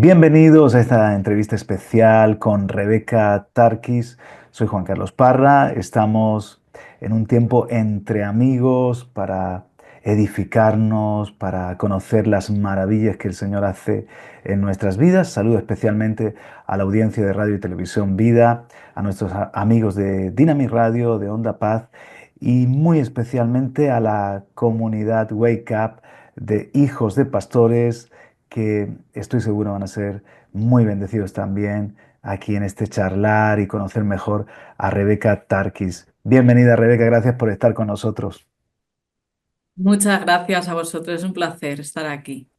Bienvenidos a esta entrevista especial con Rebeca Tarquis. Soy Juan Carlos Parra. Estamos en un tiempo entre amigos para edificarnos, para conocer las maravillas que el Señor hace en nuestras vidas. Saludo especialmente a la audiencia de Radio y Televisión Vida, a nuestros amigos de Dynamic Radio, de Onda Paz y muy especialmente a la comunidad Wake Up de hijos de pastores que estoy seguro van a ser muy bendecidos también aquí en este charlar y conocer mejor a Rebeca Tarquis. Bienvenida, Rebeca, gracias por estar con nosotros. Muchas gracias a vosotros, es un placer estar aquí.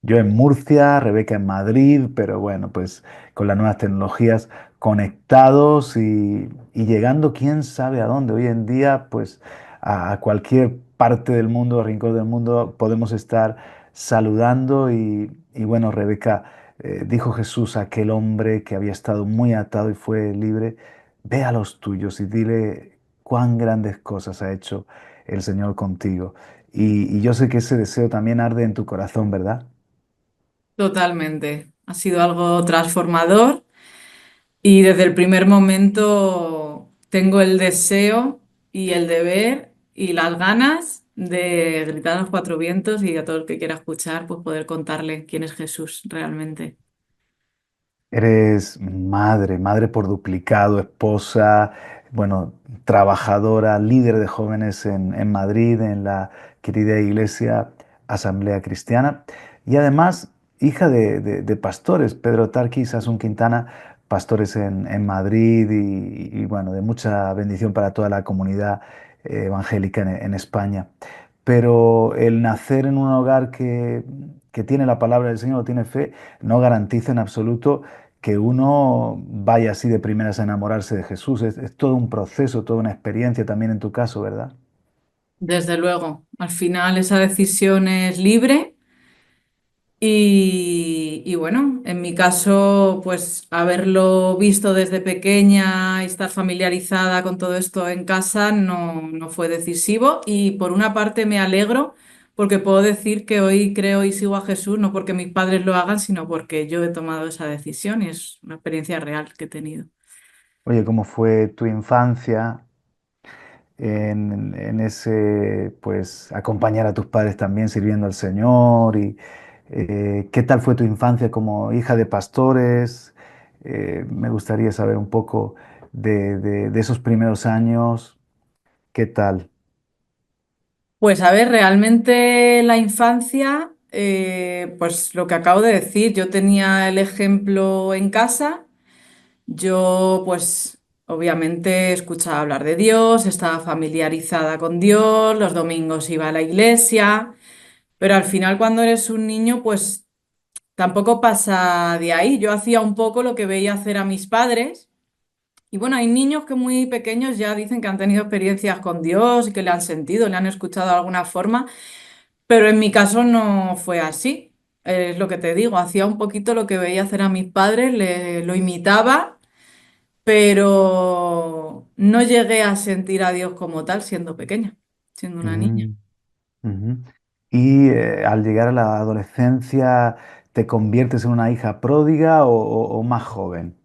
Yo en Murcia, Rebeca en Madrid, pero bueno, pues con las nuevas tecnologías conectados y llegando quién sabe a dónde. Hoy en día, pues a cualquier parte del mundo, rincón del mundo, podemos estar saludando y bueno, Rebeca, dijo Jesús a aquel hombre que había estado muy atado y fue libre, ve a los tuyos y dile cuán grandes cosas ha hecho el Señor contigo. Y yo sé que ese deseo también arde en tu corazón, ¿verdad? Totalmente. Ha sido algo transformador y desde el primer momento tengo el deseo y el deber y las ganas de gritar a los cuatro vientos y a todo el que quiera escuchar, pues poder contarle quién es Jesús realmente. Eres madre, madre por duplicado, esposa, bueno, trabajadora, líder de jóvenes en Madrid, en la querida iglesia Asamblea Cristiana, y además hija de pastores, Pedro Tarquis, Asun Quintana, pastores en Madrid bueno, de mucha bendición para toda la comunidad evangélica en España. Pero el nacer en un hogar que tiene la palabra del Señor, tiene fe, no garantiza en absoluto que uno vaya así de primeras a enamorarse de Jesús. Es todo un proceso, toda una experiencia también en tu caso, ¿verdad? Desde luego, al final esa decisión es libre. Y bueno, en mi caso, pues haberlo visto desde pequeña y estar familiarizada con todo esto en casa no fue decisivo. Y por una parte me alegro porque puedo decir que hoy creo y sigo a Jesús, no porque mis padres lo hagan, sino porque yo he tomado esa decisión y es una experiencia real que he tenido. Oye, ¿cómo fue tu infancia en ese, pues, acompañar a tus padres también sirviendo al Señor? Y ¿qué tal fue tu infancia como hija de pastores? Me gustaría saber un poco de esos primeros años. ¿Qué tal? Pues a ver, realmente la infancia, pues lo que acabo de decir, yo tenía el ejemplo en casa. Yo, pues, obviamente escuchaba hablar de Dios, estaba familiarizada con Dios, los domingos iba a la iglesia, pero al final cuando eres un niño, pues tampoco pasa de ahí. Yo hacía un poco lo que veía hacer a mis padres. Y bueno, hay niños que muy pequeños ya dicen que han tenido experiencias con Dios y que le han sentido, le han escuchado de alguna forma, pero en mi caso no fue así. Es lo que te digo, hacía un poquito lo que veía hacer a mis padres, lo imitaba, pero no llegué a sentir a Dios como tal siendo pequeña, siendo una niña. Mm, ujú. Y al llegar a la adolescencia, ¿te conviertes en una hija pródiga o más joven?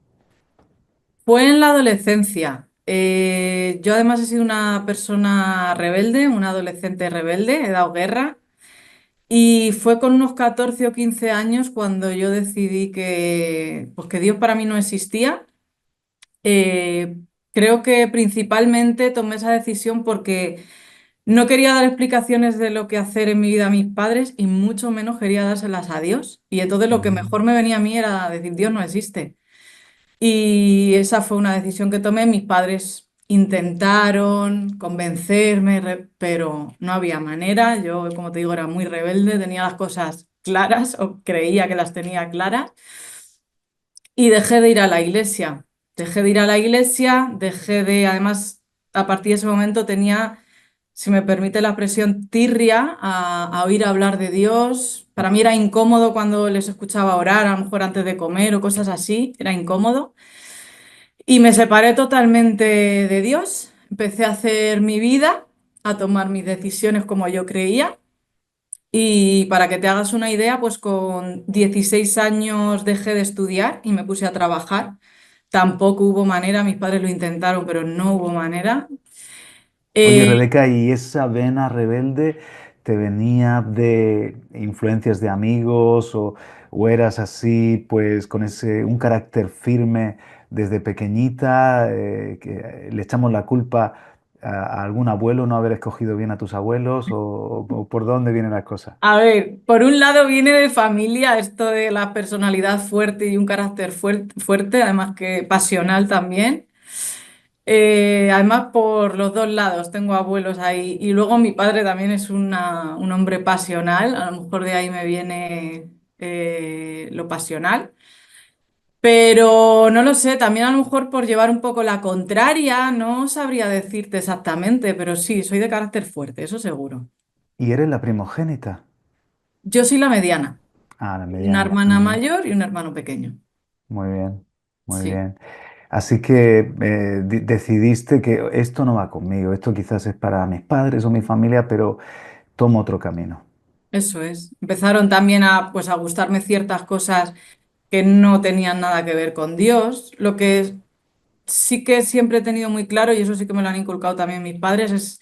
Fue en la adolescencia. Yo además he sido una persona rebelde, una adolescente rebelde, he dado guerra y fue con unos 14 o 15 años cuando yo decidí que, pues que Dios para mí no existía. Eh, Creo que principalmente tomé esa decisión porque no quería dar explicaciones de lo que hacer en mi vida a mis padres y mucho menos quería dárselas a Dios. Y entonces lo que Mm, mejor me venía a mí era decir, Dios no existe. Y esa fue una decisión que tomé. Mis padres intentaron convencerme, pero no había manera. Yo, como te digo, era muy rebelde, tenía las cosas claras o creía que las tenía claras y dejé de ir a la iglesia. Dejé de ir a la iglesia, además, a partir de ese momento tenía, si me permite la expresión, tirria a oír hablar de Dios. Para mí era incómodo cuando les escuchaba orar, a lo mejor antes de comer o cosas así, era incómodo. Y me separé totalmente de Dios. Empecé a hacer mi vida, a tomar mis decisiones como yo creía. Y para que te hagas una idea, pues con 16 años dejé de estudiar y me puse a trabajar. Tampoco hubo manera, mis padres lo intentaron, pero no hubo manera. Oye, Eh, Rebeca, ¿y esa vena rebelde te venía de influencias de amigos o eras así, pues con ese un carácter firme desde pequeñita, que le echamos la culpa a algún abuelo no haber escogido bien a tus abuelos o por dónde viene la cosa? a ver, por un lado viene de familia esto de la personalidad fuerte y un carácter fuerte, además que pasional también. Además, por los dos lados, tengo abuelos ahí. Y luego mi padre también es un hombre pasional, a lo mejor de ahí me viene lo pasional. Pero no lo sé, también a lo mejor por llevar un poco la contraria, no sabría decirte exactamente, pero sí, soy de carácter fuerte, eso seguro. Y eres la primogénita. Yo soy la mediana, Ah, la una mediana. hermana Ujú. mayor y un hermano pequeño. Muy bien, muy Sí, bien. Así que decidiste que esto no va conmigo, esto quizás es para mis padres o mi familia, pero tomo otro camino. eso es. Empezaron también a, pues, a gustarme ciertas cosas que no tenían nada que ver con Dios. Lo que sí que siempre he tenido muy claro, y eso sí que me lo han inculcado también mis padres, es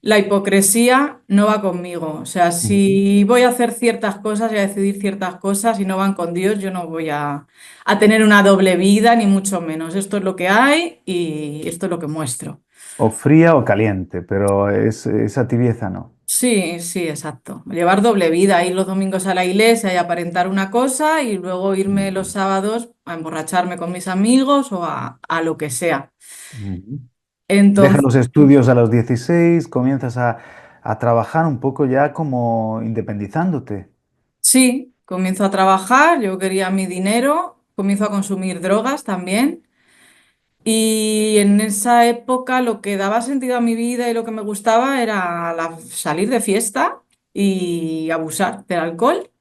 la hipocresía no va conmigo. O sea, Ujú. si voy a hacer ciertas cosas y a decidir ciertas cosas y no van con Dios, yo no voy a tener una doble vida, ni mucho menos. Esto es lo que hay y esto es lo que muestro. O fría o caliente, pero esa tibieza no. Sí, sí, exacto. Llevar doble vida, ir los domingos a la iglesia y aparentar una cosa y luego irme los Ujú. sábados a emborracharme con mis amigos o a lo que sea. Ujú. Dejas Entonces, los estudios a los 16, comienzas a trabajar un poco ya como independizándote. sí, comienzo a trabajar, yo quería mi dinero, comienzo a consumir drogas también. Y en esa época lo que daba sentido a mi vida y lo que me gustaba era salir de fiesta y abusar del alcohol.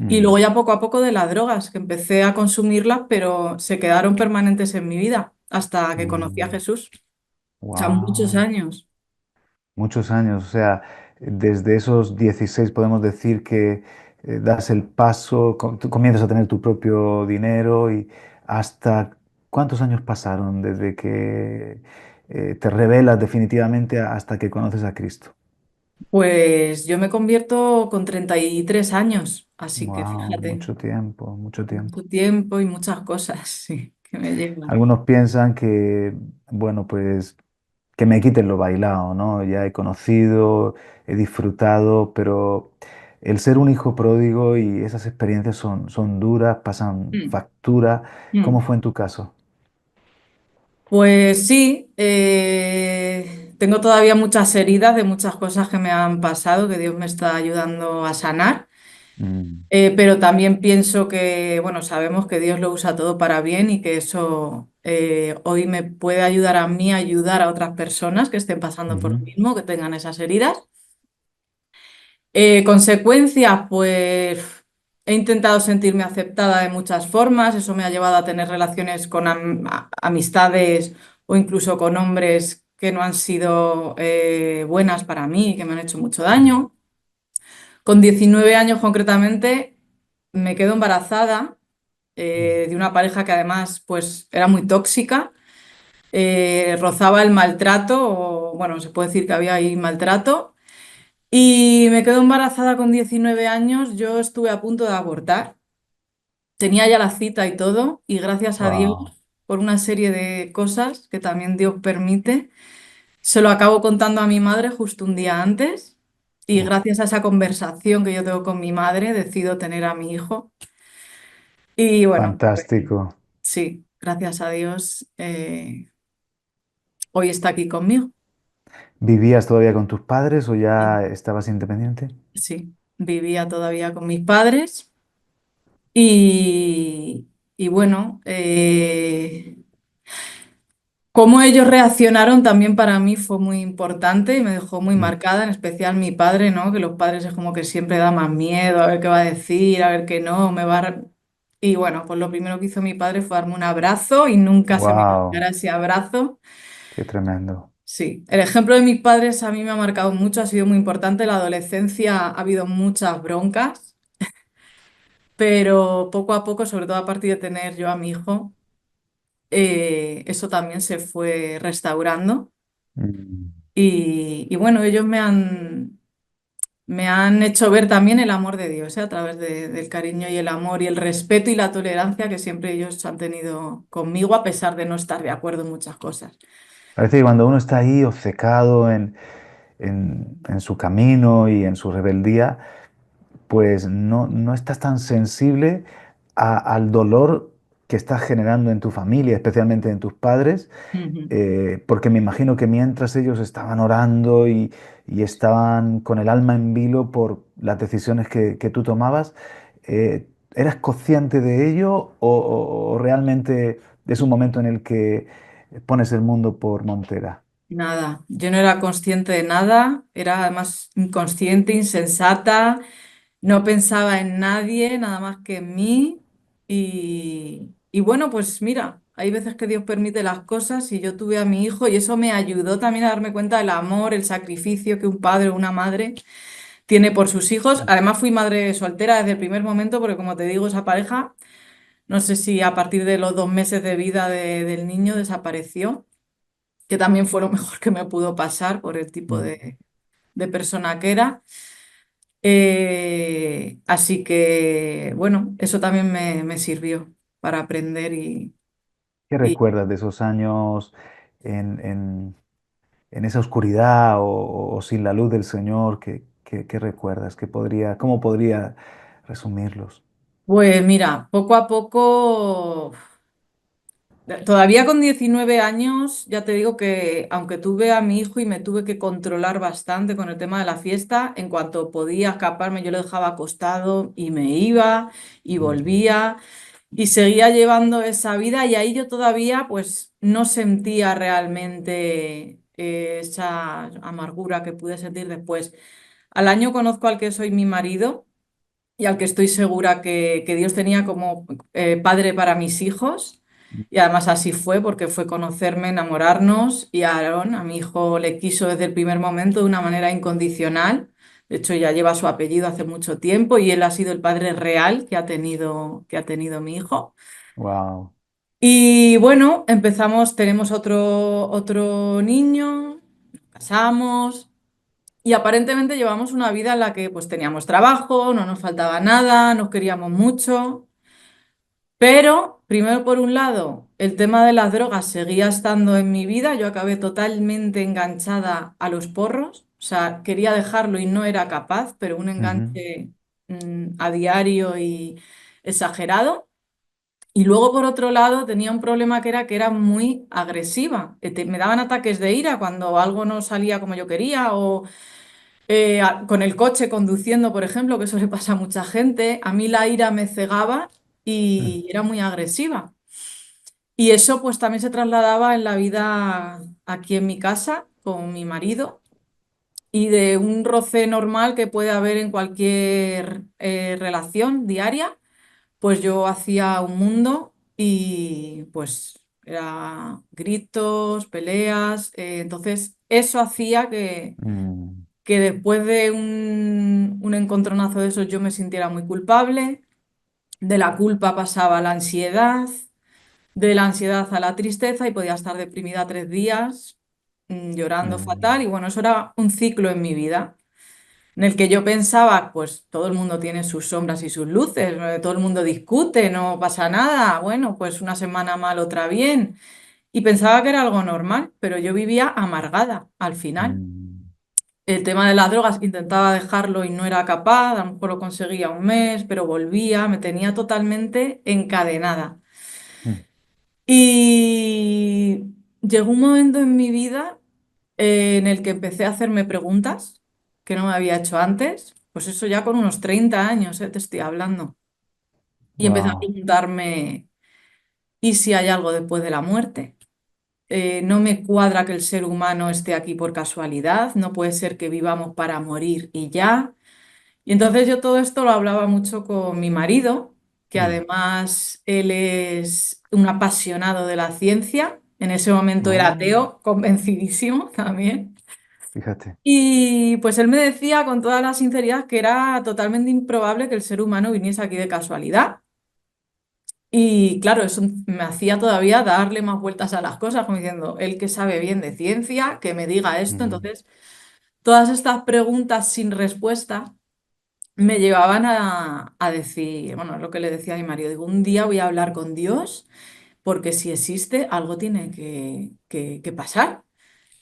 Y luego ya poco a poco de las drogas, que empecé a consumirlas, pero se quedaron permanentes en mi vida hasta que conocí a Jesús. O sea, muchos Wow. años. Muchos años, o sea, desde esos 16 podemos decir que das el paso, tú comienzas a tener tu propio dinero y hasta cuántos años pasaron desde que te revelas definitivamente hasta que conoces a Cristo. Pues yo me convierto con 33 años, así que Wow, fíjate, mucho tiempo, mucho tiempo. mucho tiempo y muchas cosas, sí, que me llevan. Algunos piensan que, bueno, pues que me quiten lo bailado, ¿no? Ya he conocido, he disfrutado, pero el ser un hijo pródigo y esas experiencias son duras, pasan Mm, factura. ¿Cómo mm. fue en tu caso? Pues sí, tengo todavía muchas heridas de muchas cosas que me han pasado, que Dios me está ayudando a sanar. Mm, Pero también pienso que, bueno, sabemos que Dios lo usa todo para bien y que eso hoy me puede ayudar a mí a ayudar a otras personas que estén pasando por lo ujú, mismo, que tengan esas heridas. Consecuencias, pues he intentado sentirme aceptada de muchas formas, eso me ha llevado a tener relaciones con amistades o incluso con hombres que no han sido buenas para mí y que me han hecho mucho daño. Con 19 años concretamente me quedo embarazada de una pareja que además pues era muy tóxica, rozaba el maltrato, o bueno, se puede decir que había ahí maltrato, y me quedo embarazada con 19 años, yo estuve a punto de abortar, tenía ya la cita y todo, y gracias a Dios, wow, por una serie de cosas que también Dios permite, se lo acabo contando a mi madre justo un día antes. Y wow, gracias a esa conversación que yo tengo con mi madre, decido tener a mi hijo. Y bueno, pues, fantástico. sí, gracias a Dios, hoy está aquí conmigo. ¿Vivías todavía con tus padres o ya estabas independiente? Sí, vivía todavía con mis padres y, y bueno, cómo ellos reaccionaron también para mí fue muy importante y me dejó muy Mm, marcada, en especial mi padre, ¿no? Que los padres es como que siempre da más miedo a ver qué va a decir, a ver qué no, me va a... Y bueno, pues lo primero que hizo mi padre fue darme un abrazo y nunca se me wow, olvidará ese abrazo. qué tremendo. sí. El ejemplo de mis padres a mí me ha marcado mucho, ha sido muy importante. En la adolescencia ha habido muchas broncas, pero poco a poco, sobre todo a partir de tener yo a mi hijo, eso también se fue restaurando. Mm. Y bueno, ellos me han hecho ver también el amor de Dios, a través del cariño y el amor y el respeto y la tolerancia que siempre ellos han tenido conmigo, a pesar de no estar de acuerdo en muchas cosas. Parece que cuando uno está ahí obcecado en su camino y en su rebeldía, pues no estás tan sensible al dolor que estás generando en tu familia, especialmente en tus padres, Ujú. porque me imagino que mientras ellos estaban orando y estaban con el alma en vilo por las decisiones que tú tomabas, ¿eras consciente de ello o realmente es un momento en el que pones el mundo por montera? Nada, yo no era consciente de nada, era además inconsciente, insensata, no pensaba en nadie, nada más que en mí. Y bueno, pues mira, hay veces que Dios permite las cosas y yo tuve a mi hijo y eso me ayudó también a darme cuenta del amor, el sacrificio que un padre o una madre tiene por sus hijos. Además fui madre soltera desde el primer momento porque como te digo, esa pareja, no sé si a partir de los 2 meses de vida del niño desapareció, que también fue lo mejor que me pudo pasar por el tipo Mm. de persona que era. Así que, bueno, eso también me sirvió para aprender ¿Qué y, recuerdas de esos años en, en- en esa oscuridad o sin la luz del Señor? ¿Qué recuerdas? ¿Cómo podría resumirlos? pues mira, poco a poco. Todavía con 19 años, ya te digo que aunque tuve a mi hijo y me tuve que controlar bastante con el tema de la fiesta, en cuanto podía escaparme, yo lo dejaba acostado y me iba y Mm. volvía y seguía llevando esa vida y ahí yo todavía pues no sentía realmente esa amargura que pude sentir después. Al año conozco al que soy mi marido y al que estoy segura que Dios tenía como padre para mis hijos. Y además así fue, porque fue conocerme, enamorarnos, y a Aarón, a mi hijo, le quiso desde el primer momento de una manera incondicional. De hecho, ya lleva su apellido hace mucho tiempo y él ha sido el padre real que ha tenido mi hijo. Wow. Y bueno, empezamos, tenemos otro niño, nos casamos. Y aparentemente llevamos una vida en la que pues teníamos trabajo, no nos faltaba nada, nos queríamos mucho, pero primero por un lado el tema de las drogas seguía estando en mi vida, yo acabé totalmente enganchada a los porros, o sea, quería dejarlo y no era capaz, pero un Ujú. enganche a diario y exagerado. Y luego por otro lado tenía un problema que era muy agresiva, me daban ataques de ira cuando algo no salía como yo quería o con el coche conduciendo, por ejemplo, que eso le pasa a mucha gente, a mí la ira me cegaba Mm. y era muy agresiva. Y eso pues también se trasladaba en la vida aquí en mi casa con mi marido y de un roce normal que puede haber en cualquier relación diaria, pues yo hacía un mundo y pues era gritos, peleas, entonces eso hacía Mm. que después de un encontronazo de esos yo me sintiera muy culpable, de la culpa pasaba a la ansiedad, de la ansiedad a la tristeza y podía estar deprimida 3 días, llorando fatal y Mm. bueno, eso era un ciclo en mi vida. En el que yo pensaba, pues todo el mundo tiene sus sombras y sus luces, todo el mundo discute, no pasa nada, bueno, pues una semana mal, otra bien. Y pensaba que era algo normal, pero yo vivía amargada al final. Mm. El tema de las drogas intentaba dejarlo y no era capaz, a lo mejor lo conseguía un mes, pero volvía, me tenía totalmente encadenada. Mm. Y llegó un momento en mi vida en el que empecé a hacerme preguntas que no me había hecho antes, pues eso ya con unos 30 años, te estoy hablando. Y empecé a Wow. preguntarme, ¿y si hay algo después de la muerte? No me cuadra que el ser humano esté aquí por casualidad, no puede ser que vivamos para morir y ya. Y entonces yo todo esto lo hablaba mucho con mi marido, que Mm. además él es un apasionado de la ciencia. En ese momento era Oh, ateo, convencidísimo también. fíjate. Y pues él me decía con toda la sinceridad que era totalmente improbable que el ser humano viniese aquí de casualidad. Y claro, eso me hacía todavía darle más vueltas a las cosas, como diciendo, él que sabe bien de ciencia, que me diga esto. Mm, Entonces, todas estas preguntas sin respuesta me llevaban a decir, bueno, es lo que le decía a mi marido, digo, un día voy a hablar con Dios, porque si existe, algo tiene que pasar.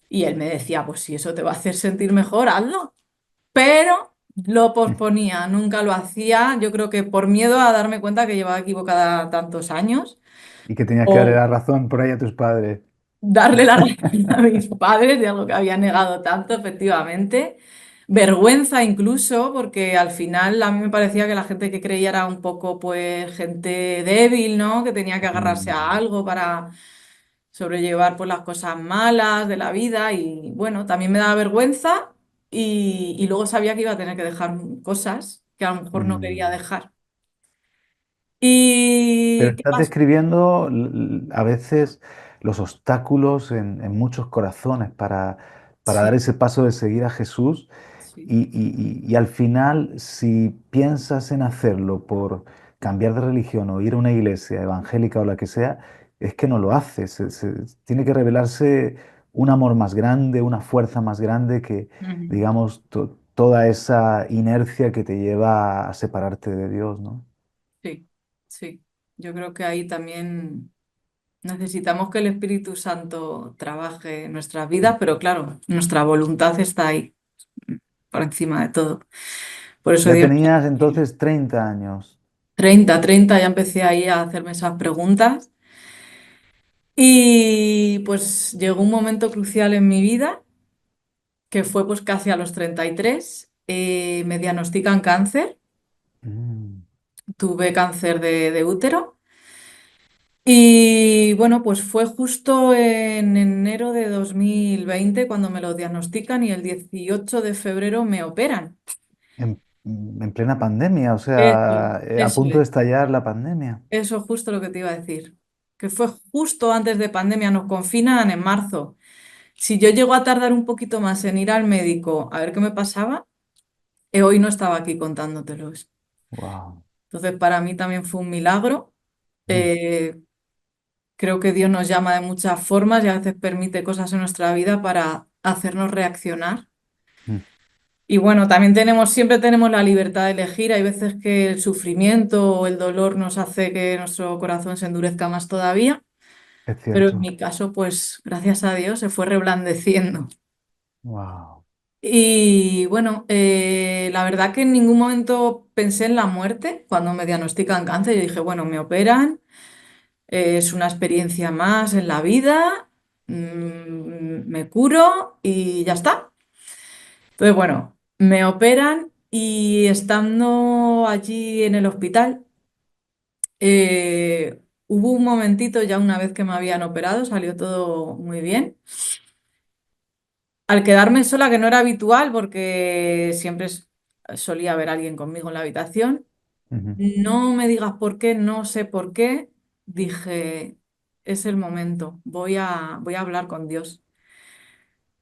Y él me decía, pues si eso te va a hacer sentir mejor, hazlo. Pero lo mm. posponía, nunca lo hacía. Yo creo que por miedo a darme cuenta que llevaba equivocada tantos años Y que tenías que darle o la razón por ahí a tus padres. darle la razón a mis padres de algo que había negado tanto, efectivamente. Vergüenza incluso, porque al final a mí me parecía que la gente que creía era un poco, pues, gente débil, ¿no? Que tenía que agarrarse a Mm, algo para sobrellevar, pues, las cosas malas de la vida. Y bueno, también me daba vergüenza y luego sabía que iba a tener que dejar cosas que a lo mejor no quería mm. dejar. Pero ¿Y qué estás pasó? describiendo a veces los obstáculos en muchos corazones para dar Sí, ese paso de seguir a Jesús sí. y al final, si piensas en hacerlo por cambiar de religión o ir a una iglesia evangélica o la que sea, es que no lo haces. Tiene que revelarse un amor más grande, una fuerza más grande que, Ujú. digamos, toda esa inercia que te lleva a separarte de Dios, ¿no? Sí, sí. Yo creo que ahí también necesitamos que el Espíritu Santo trabaje en nuestras vidas, pero claro, nuestra voluntad está ahí, por encima de todo. Por eso Ya Dios, tenías entonces 30 años. 30 ya empecé ahí a hacerme esas preguntas. Y pues llegó un momento crucial en mi vida, que fue pues casi a los 33. Me diagnostican cáncer, Mm, tuve cáncer de útero. Y bueno, pues fue justo en enero de 2020 cuando me lo diagnostican y el 18 de febrero me operan. en plena pandemia, o Eso, sea, a eso punto de es, estallar la pandemia. eso es justo lo que te iba a decir, que fue justo antes de pandemia, nos confinan en marzo. Si yo llego a tardar un poquito más en ir al médico a ver qué me pasaba, hoy no estaba aquí contándotelos. Wow. Entonces, para mí también fue un milagro. Eh, Creo que Dios nos llama de muchas formas y a veces permite cosas en nuestra vida para hacernos reaccionar. Y bueno, también siempre tenemos la libertad de elegir. Hay veces que el sufrimiento o el dolor nos hace que nuestro corazón se endurezca más todavía, Es pero en cierto. mi caso, pues gracias a Dios se fue reblandeciendo. Wow. Y bueno, la verdad que en ningún momento pensé en la muerte cuando me diagnostican cáncer. Yo dije, bueno, me operan. Es una experiencia más en la vida, me curo y ya está. Entonces, bueno, me operan y estando allí en el hospital, hubo un momentito ya una vez que me habían operado, salió todo muy bien. Al quedarme sola, que no era habitual porque siempre solía haber alguien conmigo en la habitación, Ujú. no me digas por qué, no sé por qué, dije, es el momento, voy a hablar con Dios.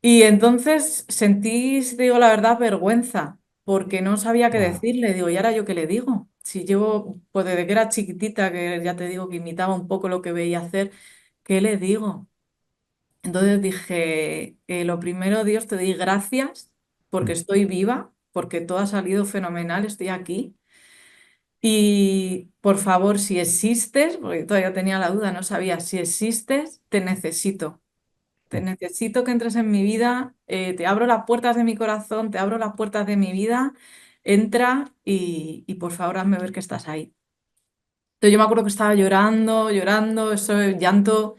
Y entonces sentí, si te digo la verdad, vergüenza, porque no sabía qué Wow. decirle. Digo, ¿y ahora yo qué le digo? Si llevo, pues desde que era chiquitita, que ya te digo que imitaba un poco lo que veía hacer, ¿qué le digo? Entonces dije, lo primero, Dios, te doy gracias porque Mm, estoy viva, porque todo ha salido fenomenal, estoy aquí. Y por favor, si existes, porque todavía tenía la duda, no sabía, si existes, te necesito. Te mm. necesito que entres en mi vida, te abro las puertas de mi corazón, te abro las puertas de mi vida, entra y por favor hazme ver que estás ahí. Entonces yo me acuerdo que estaba llorando, llorando, eso, el llanto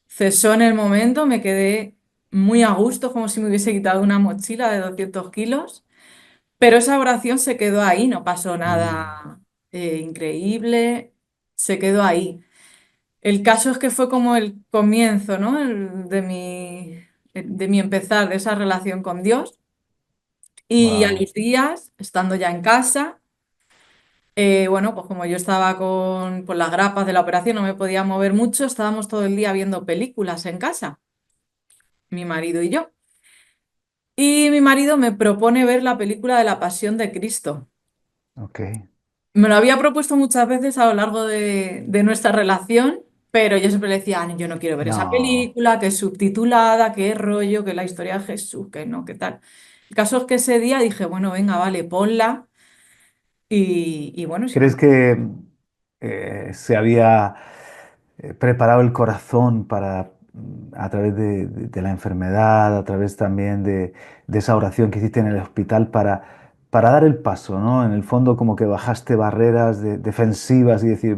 cesó en el momento, me quedé muy a gusto, como si me hubiese quitado una mochila de 200 kilos, pero esa oración se quedó ahí, no pasó Mm, nada increíble, se quedó ahí. El caso es que fue como el comienzo, ¿no? De mi empezar, de esa relación con Dios. Y a wow. los días, estando ya en casa, Bueno, pues como yo estaba con las grapas de la operación, no me podía mover mucho, estábamos todo el día viendo películas en casa, mi marido y yo. Y mi marido me propone ver la película de La Pasión de Cristo. Ok. Me lo había propuesto muchas veces a lo largo de nuestra relación, pero yo siempre le decía, "Ah, yo no quiero ver esa No. película, que es subtitulada, que es rollo, que es la historia de Jesús, que no, qué tal". El caso es que ese día dije, bueno, venga, vale, ponla. Y bueno, sí ¿Crees fue. que se había preparado el corazón para, a través de la enfermedad, a través también de esa oración que hiciste en el hospital, para dar el paso, ¿no? En el fondo, como que bajaste barreras defensivas y decir,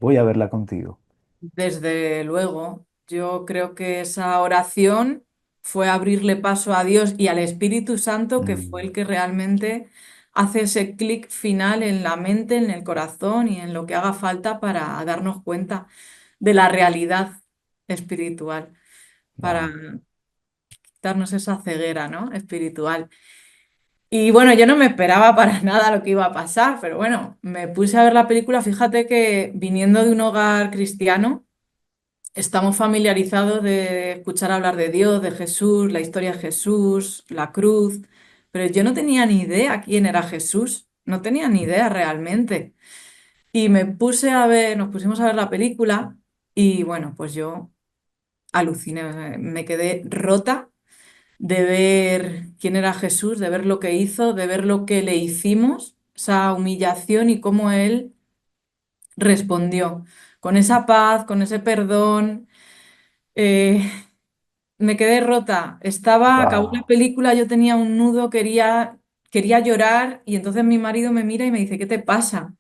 voy a verla contigo. Desde luego, yo creo que esa oración fue abrirle paso a Dios y al Espíritu Santo, que fue Mm, el que realmente hace ese clic final en la mente, en el corazón y en lo que haga falta para darnos cuenta de la realidad espiritual, para wow. darnos esa ceguera, ¿no? Espiritual. Y bueno, yo no me esperaba para nada lo que iba a pasar, pero bueno, me puse a ver la película. Fíjate que viniendo de un hogar cristiano, estamos familiarizados de escuchar hablar de Dios, de Jesús, la historia de Jesús, la cruz, pero yo no tenía ni idea quién era Jesús, no tenía ni idea realmente. Y me puse a ver, nos pusimos a ver la película y bueno, pues yo aluciné, me quedé rota de ver quién era Jesús, de ver lo que hizo, de ver lo que le hicimos, esa humillación y cómo él respondió con esa paz, con ese perdón. eh, Me quedé rota. Acabó la Wow. película, yo tenía un nudo, quería llorar y entonces mi marido me mira y me dice, ¿qué te pasa?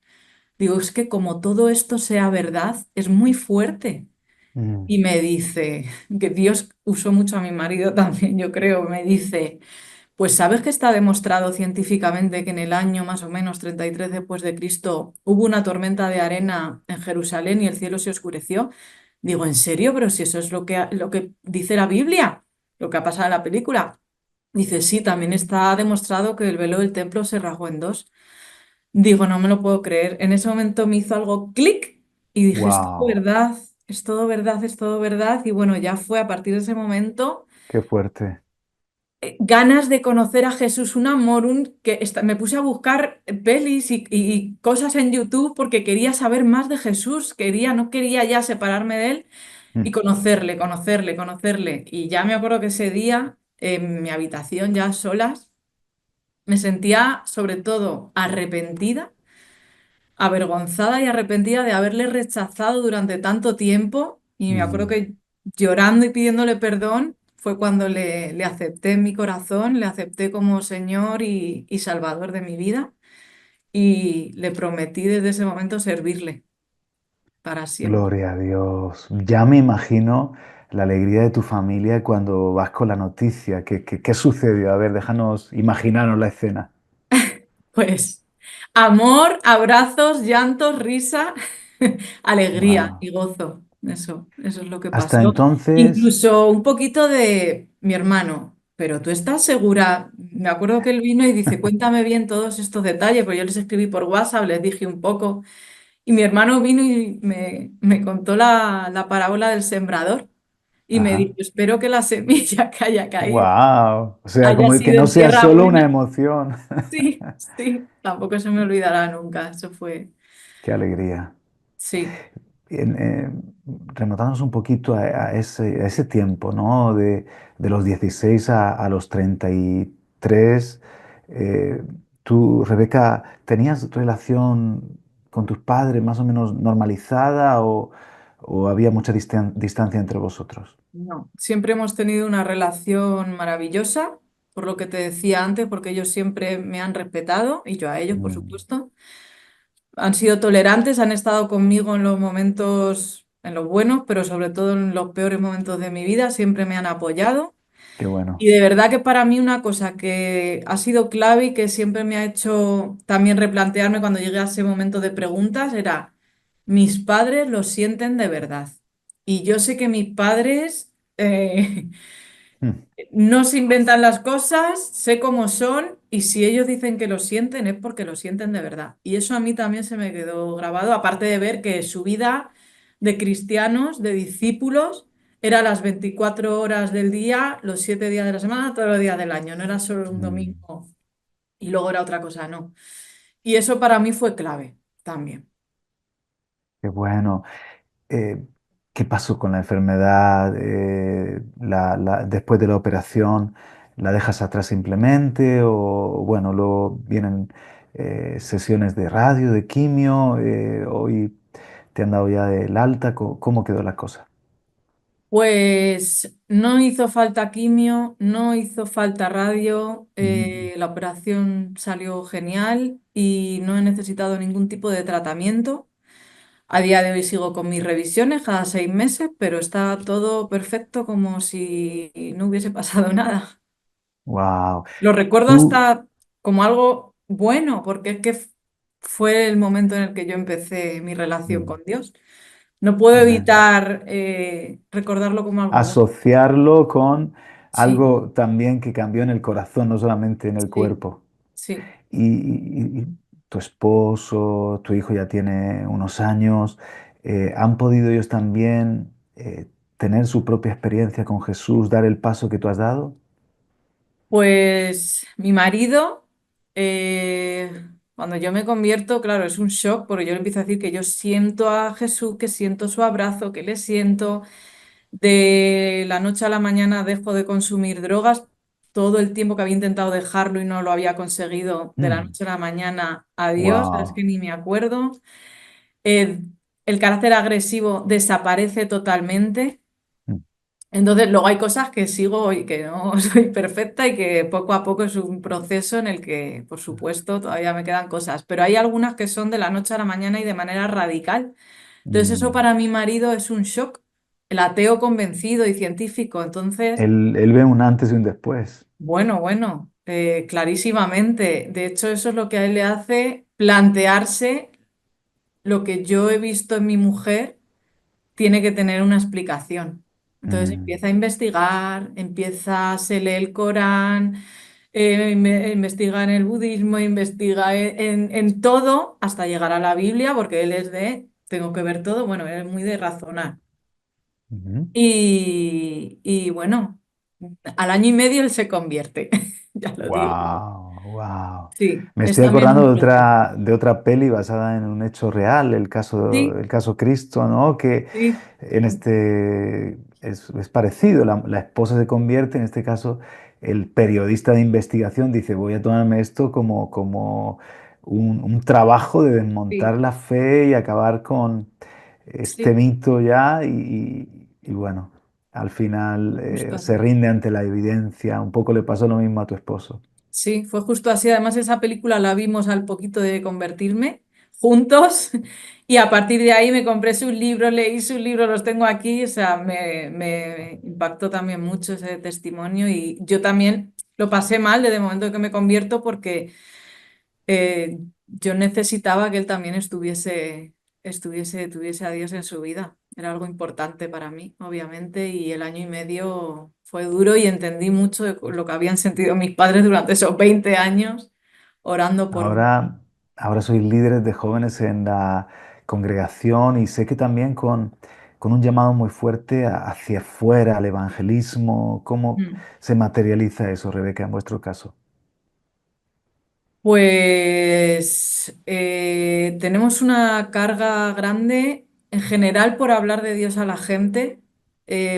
Digo, es que como todo esto sea verdad, es muy fuerte. Mm, Y me dice, que Dios usó mucho a mi marido también, yo creo, me dice, pues sabes que está demostrado científicamente que en el año más o menos 33 después de Cristo hubo una tormenta de arena en Jerusalén y el cielo se oscureció. Digo, ¿en serio? Pero si eso es lo que dice la Biblia, lo que ha pasado en la película. Dice, sí, también está demostrado que el velo del templo se rasgó en dos. Digo, no me lo puedo creer. En ese momento me hizo algo clic y dije, es todo wow. verdad, es todo verdad, es todo verdad. Y bueno, ya fue a partir de ese momento Qué fuerte. ganas de conocer a Jesús, un amor, me puse a buscar pelis y cosas en YouTube porque quería saber más de Jesús, no quería ya separarme de él y Mm, conocerle, conocerle, conocerle. Y ya me acuerdo que ese día, en mi habitación ya a solas, me sentía sobre todo arrepentida, avergonzada y arrepentida de haberle rechazado durante tanto tiempo. Y me acuerdo mm. que llorando y pidiéndole perdón fue cuando le acepté en mi corazón, le acepté como Señor y Salvador de mi vida y le prometí desde ese momento servirle para siempre. Gloria a Dios. Ya me imagino la alegría de tu familia cuando vas con la noticia. ¿Qué sucedió? A ver, déjanos imaginarnos la escena. Pues amor, abrazos, llantos, risa, alegría Wow. y gozo. Eso es lo que Hasta pasó. entonces, Incluso un poquito de mi hermano. Pero tú estás segura. Me acuerdo que él vino y dice, cuéntame bien todos estos detalles, pues yo les escribí por WhatsApp, les dije un poco. Y mi hermano vino y me contó la parábola del sembrador. Y me ajá. dijo, espero que la semilla que haya caído Wow. O sea, haya como que sido no en sea tierra solo una buena. emoción. Sí, sí, tampoco se me olvidará nunca. Eso fue, Qué alegría. sí, En, remontándonos un poquito a ese tiempo, ¿no? De los 16 a los 33, eh, tú, Rebeca, ¿tenías relación con tus padres más o menos normalizada o había mucha distancia entre vosotros? no. Siempre hemos tenido una relación maravillosa, por lo que te decía antes, porque ellos siempre me han respetado y yo a ellos, por Mm, supuesto. Han sido tolerantes, han estado conmigo en los momentos, en los buenos, pero sobre todo en los peores momentos de mi vida, siempre me han apoyado. qué Y bueno. de verdad que para mí una cosa que ha sido clave y que siempre me ha hecho también replantearme cuando llegué a ese momento de preguntas era, mis padres lo sienten de verdad. Y yo sé que mis padres Mm, No se inventan las cosas, sé cómo son y si ellos dicen que lo sienten es porque lo sienten de verdad. Y eso a mí también se me quedó grabado, aparte de ver que su vida de cristianos, de discípulos, era las 24 horas del día, los 7 días de la semana, todos los días del año. No era solo un mm, domingo y luego era otra cosa, no. Y eso para mí fue clave también. qué bueno. Eh, ¿Qué pasó con la enfermedad? Después de la operación, ¿la dejas atrás simplemente? O bueno, luego vienen sesiones de radio, de quimio, hoy te han dado ya el alta. ¿Cómo quedó la cosa? Pues no hizo falta quimio, no hizo falta radio, Mm, la operación salió genial y no he necesitado ningún tipo de tratamiento. A día de hoy sigo con mis revisiones cada 6 meses, pero está todo perfecto como si no hubiese pasado nada. wow. Lo recuerdo Tú, hasta como algo bueno, porque es que fue el momento en el que yo empecé mi relación mm, con Dios. No puedo tremendo. evitar recordarlo como algo bueno. Asociarlo con Sí, algo también que cambió en el corazón, no solamente en el sí, cuerpo. sí. Y tu esposo, tu hijo ya tiene unos años, ¿han podido ellos también tener su propia experiencia con Jesús, dar el paso que tú has dado? Pues mi marido, cuando yo me convierto, claro, es un shock porque yo le empiezo a decir que yo siento a Jesús, que siento su abrazo, que le siento. De la noche a la mañana dejo de consumir drogas. Todo el tiempo que había intentado dejarlo y no lo había conseguido, de la noche a la mañana, adiós, es que Wow. ni me acuerdo. Eh, el carácter agresivo desaparece totalmente. Entonces, luego hay cosas que sigo y que no soy perfecta y que poco a poco es un proceso en el que, por supuesto, todavía me quedan cosas, pero hay algunas que son de la noche a la mañana y de manera radical. Entonces, eso para mi marido es un shock, el ateo convencido y científico. Entonces, Él ve un antes y un después. bueno, clarísimamente. De hecho, eso es lo que a él le hace plantearse lo que yo he visto en mi mujer tiene que tener una explicación. Entonces Mm, empieza a investigar, se lee el Corán, investiga en el budismo, investiga en todo hasta llegar a la Biblia, porque él es de, tengo que ver todo, bueno, él es muy de razonar. ujú. Y bueno, al año y medio él se convierte, ya lo digo. Wow, wow. Sí, Me es estoy también acordando un proceso. de otra peli basada en un hecho real, Sí, el caso Cristo, ¿no? Que sí, en este es parecido. La esposa se convierte, en este caso, el periodista de investigación dice, voy a tomarme esto como un trabajo de sí, desmontar la fe y acabar con este sí, mito ya. Y bueno, al final justo se así. rinde ante la evidencia. Un poco le pasó lo mismo a tu esposo. Sí, fue justo así. Además, esa película la vimos al poquito de convertirme juntos y a partir de ahí me compré sus libros, leí sus libros, los tengo aquí. O sea, me impactó también mucho ese testimonio y yo también lo pasé mal desde el momento que me convierto porque yo necesitaba que él también tuviese a Dios en su vida. Era algo importante para mí, obviamente, y el año y medio fue duro y entendí mucho de lo que habían sentido mis padres durante esos 20 años orando por mí. Ahora, ahora sois líderes de jóvenes en la congregación y sé que también con un llamado muy fuerte hacia afuera, al evangelismo. ¿Cómo Mm. se materializa eso, Rebeca, en vuestro caso? Pues tenemos una carga grande en general por hablar de Dios a la gente,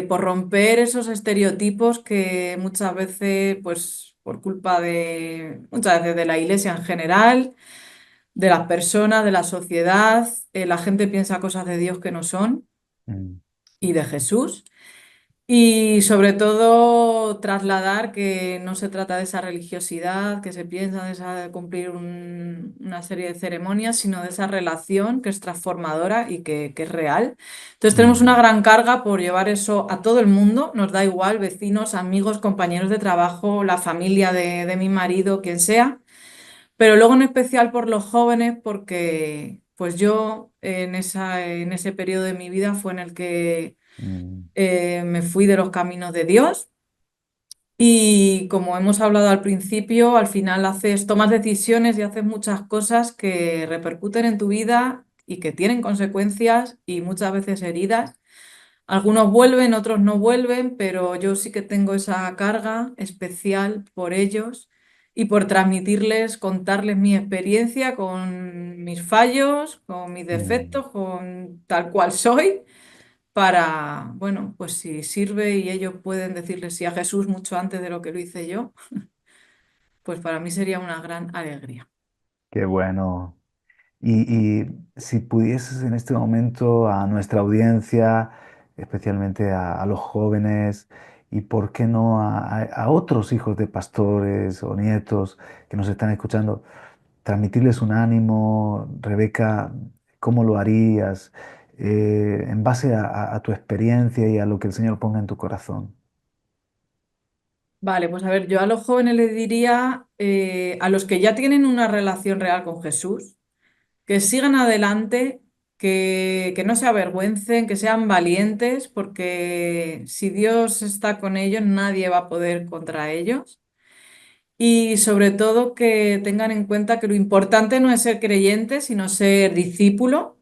por romper esos estereotipos que muchas veces, pues por culpa de muchas veces de la iglesia en general, de las personas, de la sociedad, la gente piensa cosas de Dios que no son Mm, y de Jesús. Y sobre todo trasladar que no se trata de esa religiosidad que se piensa, de esa de cumplir una serie de ceremonias, sino de esa relación que es transformadora y que es real. Entonces tenemos una mm, gran carga por llevar eso a todo el mundo, nos da igual, vecinos, amigos, compañeros de trabajo, la familia de mi marido, quien sea, pero luego en especial por los jóvenes, porque pues yo en ese periodo de mi vida fue en el que mm, me fui de los caminos de Dios Y como hemos hablado al principio, al final tomas decisiones y haces muchas cosas que repercuten en tu vida y que tienen consecuencias y muchas veces heridas. Algunos vuelven, otros no vuelven, pero yo sí que tengo esa carga especial por ellos y por transmitirles, contarles mi experiencia con mis fallos, con mis Mm. defectos, con tal cual soy, para, bueno, pues si sirve y ellos pueden decirle sí a Jesús mucho antes de lo que lo hice yo, pues para mí sería una gran alegría. Qué bueno. Y si pudieses en este momento a nuestra audiencia, especialmente a los jóvenes, y por qué no a otros hijos de pastores o nietos que nos están escuchando, transmitirles un ánimo, Rebeca, ¿cómo lo harías? En base a tu experiencia y a lo que el Señor ponga en tu corazón. Vale, pues a ver, yo a los jóvenes les diría, a los que ya tienen una relación real con Jesús, que sigan adelante, que no se avergüencen, que sean valientes, porque si Dios está con ellos, nadie va a poder contra ellos. Y sobre todo que tengan en cuenta que lo importante no es ser creyente, sino ser discípulo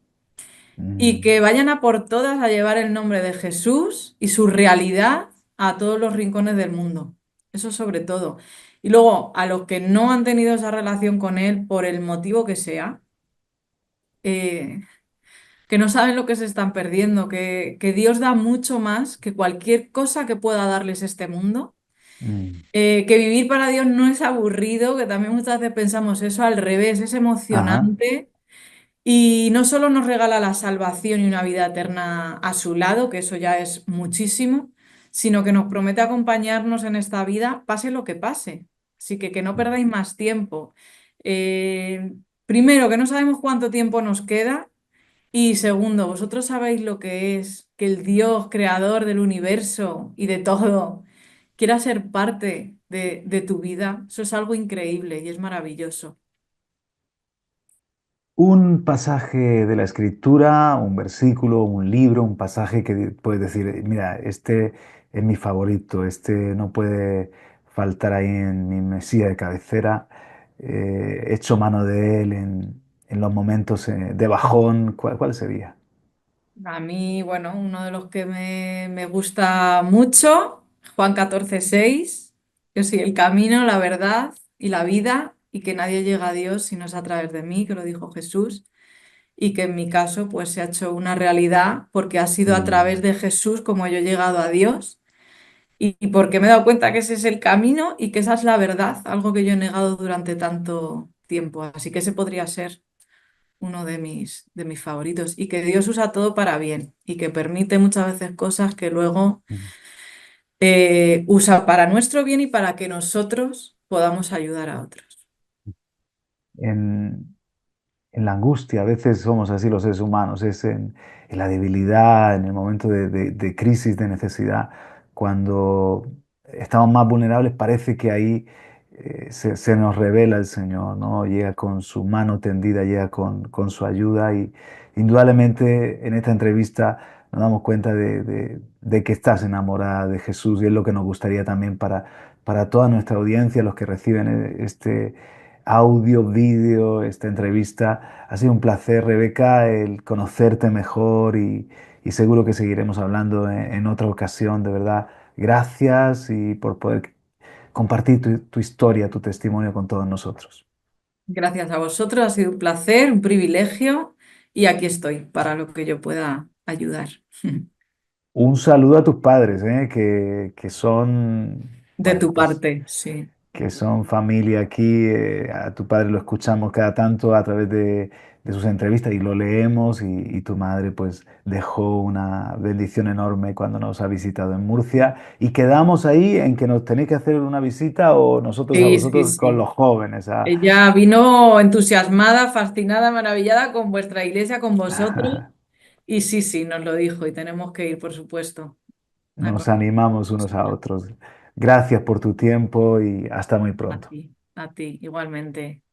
y Mm, que vayan a por todas a llevar el nombre de Jesús y su realidad a todos los rincones del mundo. Eso sobre todo. Y luego, a los que no han tenido esa relación con Él por el motivo que sea, eh, que no saben lo que se están perdiendo, que Dios da mucho más que cualquier cosa que pueda darles este mundo, mm. que vivir para Dios no es aburrido, que también muchas veces pensamos eso al revés, es Ajá. emocionante y no solo nos regala la salvación y una vida eterna a su lado, que eso ya es muchísimo, sino que nos promete acompañarnos en esta vida, pase lo que pase. Así que no perdáis más tiempo. Eh, Primero, que no sabemos cuánto tiempo nos queda. Y segundo, vosotros sabéis lo que es que el Dios creador del universo y de todo quiera ser parte de tu vida. Eso es algo increíble y es maravilloso. Un pasaje de la escritura, un versículo, un libro, un pasaje que puedes decir, mira, este es mi favorito, este no puede faltar ahí en mi mesilla de cabecera, he hecho mano de él en los momentos de bajón, ¿cuál sería? A mí, bueno, uno de los que me gusta mucho, Juan 14:6, yo soy el camino, la verdad y la vida, y que nadie llega a Dios si no es a través de mí, que lo dijo Jesús, y que en mi caso pues se ha hecho una realidad porque ha sido a través Mm, de Jesús como yo he llegado a Dios y porque me he dado cuenta que ese es el camino y que esa es la verdad, algo que yo he negado durante tanto tiempo. Así que ese podría ser uno de mis favoritos y que Dios usa todo para bien y que permite muchas veces cosas que luego mm. usa para nuestro bien y para que nosotros podamos ayudar a otros. En, en la angustia, a veces somos así los seres humanos, es en la debilidad, en el momento de crisis, de necesidad, cuando estamos más vulnerables, parece que ahí se nos revela el Señor, ¿no? Llega con su mano tendida, llega con su ayuda y indudablemente en esta entrevista nos damos cuenta de que estás enamorada de Jesús y es lo que nos gustaría también para toda nuestra audiencia, los que reciben este audio, vídeo, esta entrevista. Ha sido un placer, Rebeca, el conocerte mejor y seguro que seguiremos hablando en otra ocasión, de verdad. Gracias y por poder compartir tu historia, tu testimonio con todos nosotros. Gracias a vosotros, ha sido un placer, un privilegio y aquí estoy para lo que yo pueda ayudar. Un saludo a tus padres, que son, De bueno, tu pues parte, sí. que son familia aquí. A tu padre lo escuchamos cada tanto a través de sus entrevistas y lo leemos y tu madre pues dejó una bendición enorme cuando nos ha visitado en Murcia y quedamos ahí en que nos tenéis que hacer una visita o nosotros a Sí, sí, vosotros con sí. los jóvenes. Ella vino entusiasmada, fascinada, maravillada con vuestra iglesia, con vosotros. Y sí, sí, nos lo dijo y tenemos que ir, por supuesto. A Nos conocer animamos unos a otros. Gracias por tu tiempo y hasta muy pronto. a ti, igualmente.